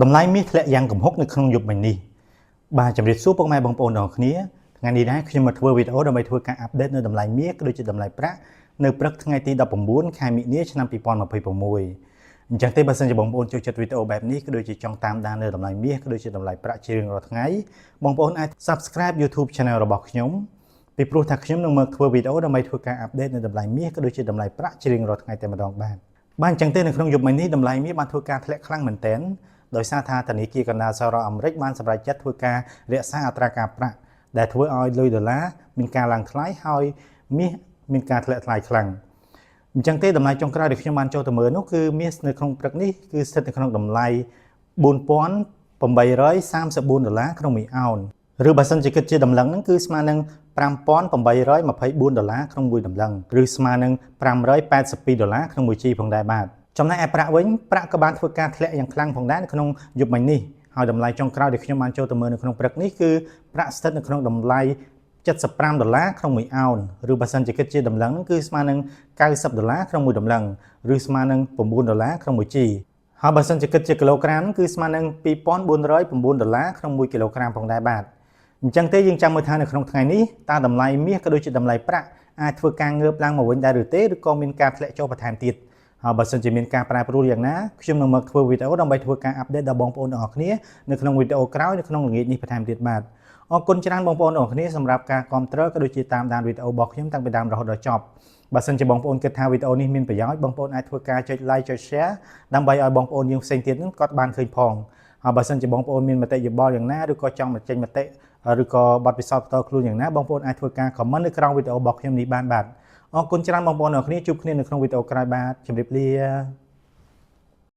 តម្លៃមាសធ្លាក់យ៉ាងគំហុកនៅក្នុងយុគមិញនេះបាទជំរាបសួរពុកម៉ែបងប្អូនទាំងអស់គ្នាថ្ងៃនេះដែរខ្ញុំមកធ្វើវីដេអូដើម្បីធ្វើការអាប់ដេតនៅតម្លៃមាសក៏ដូចជាតម្លៃប្រាក់នៅព្រឹកថ្ងៃទី19ខែមិនិនាឆ្នាំ2026អញ្ចឹងទេបើសិនជាបងប្អូនចូលចិត្តវីដេអូបែបនេះក៏ដូចជាចង់តាមដាននៅតម្លៃមាសក៏ដូចជាតម្លៃប្រាក់ជារៀងរាល់ថ្ងៃបងប្អូនអាច Subscribe YouTube Channel របស់ខ្ញុំពីព្រោះថាខ្ញុំនឹងមកធ្វើវីដេអូដើម្បីធ្វើការអាប់ដេតនៅតម្លៃមាសក៏ដូចជាតម្លៃប្រាក់ជារៀងរាល់ថ្ងៃតែម្ដងបាទអញ្ចឹងទេនៅក្នុងយុគមិញនេះតម្លៃមាសបានធ្វើការធ្លាក់ខ្លាំងមែនទែនដោយសារថាធនាគារកណ្ដាលសហរដ្ឋអាមេរិកបានសម្រេចចិត្តធ្វើការរក្សាអត្រាការប្រាក់ដែលធ្វើឲ្យលុយដុល្លារមានការឡើងថ្លៃហើយមាសមានការធ្លាក់ថ្លៃខ្លាំងអញ្ចឹងទេតម្លៃចុងក្រោយដែលខ្ញុំបានចូលទៅមើលនោះគឺមាសនៅក្នុងព្រឹកនេះគឺស្ថិតនៅក្នុងតម្លៃ$4,834ក្នុង1អោនឬបើសិនជាគិតជាតម្លឹងហ្នឹងគឺស្មើនឹង$5,824ក្នុងមួយតម្លឹងឬស្មើនឹង$582ក្នុងមួយជីផងដែរបាទចំណែកឯប្រាក់វិញប្រាក់ក៏បានធ្វើការធ្លាក់យ៉ាងខ្លាំងផងដែរនៅក្នុងយុគមិញនេះហើយតម្លៃចុងក្រោយដែលខ្ញុំបានចូលទៅមើលនៅក្នុងព្រឹកនេះគឺប្រាក់ស្ថិតនៅក្នុងតម្លៃ$75ក្នុង1អោនឬបើសិនជាគិតជាតម្លឹងហ្នឹងគឺស្មើនឹង$90ក្នុងមួយតម្លឹងឬស្មើនឹង$9ក្នុងមួយជីហើយបើសិនជាគិតជាគីឡូក្រាមគឺស្មើនឹង$2,409ក្នុង1គីឡូក្រាមផងដែរបាទអញ្ចឹងទេយើងចាំមើលថានៅក្នុងថ្ងៃនេះតើតម្លៃមាសក៏ដូចជាតម្លៃប្រាក់អាចធ្វើការងើបឡើងមកវិញដែរឬទេឬក៏មានការធ្លាក់ចុះបន្ថែមទៀតហើយបើសិនជាមានការប្រែប្រួលយ៉ាងណាខ្ញុំនឹងមកធ្វើវីដេអូដើម្បីធ្វើការអាប់ដេតដល់បងប្អូនទាំងអស់គ្នានៅក្នុងវីដេអូក្រោយនៅក្នុងល្ងាចនេះបន្ថែមទៀតបាទអរគុណច្រើនបងប្អូនទាំងអស់គ្នាសម្រាប់ការគាំទ្រក៏ដូចជាតាមដានវីដេអូរបស់ខ្ញុំតាំងពីដើមរហូតដល់ចប់បើសិនជាបងប្អូនគិតថាវីដេអូនេះមានប្រយោជន៍បងប្អូនអាចធ្វើការចុច Like ចុច Share ដើម្បីឲ្យបងប្អូនយើងផ្សេងទៀតនឹងគាត់បានឃើញផងហើយបើសិនជាបងប្អូនមានមតិយោបល់យ៉ាងណាឬក៏ចង់បញ្ចេញមតិឬក៏បទពិសោធន៍ផ្ទាល់ខ្លួនយ៉ាងណាបងប្អូនអាចធ្វើការ comment នៅក្រោមវីដេអូរបស់ខ្ញុំនេះបានបាទអរគុណច្រើនបងប្អូនទាំងអស់គ្នាជួបគ្នានៅក្នុងវីដេអូក្រោយបាទជម្រាបលា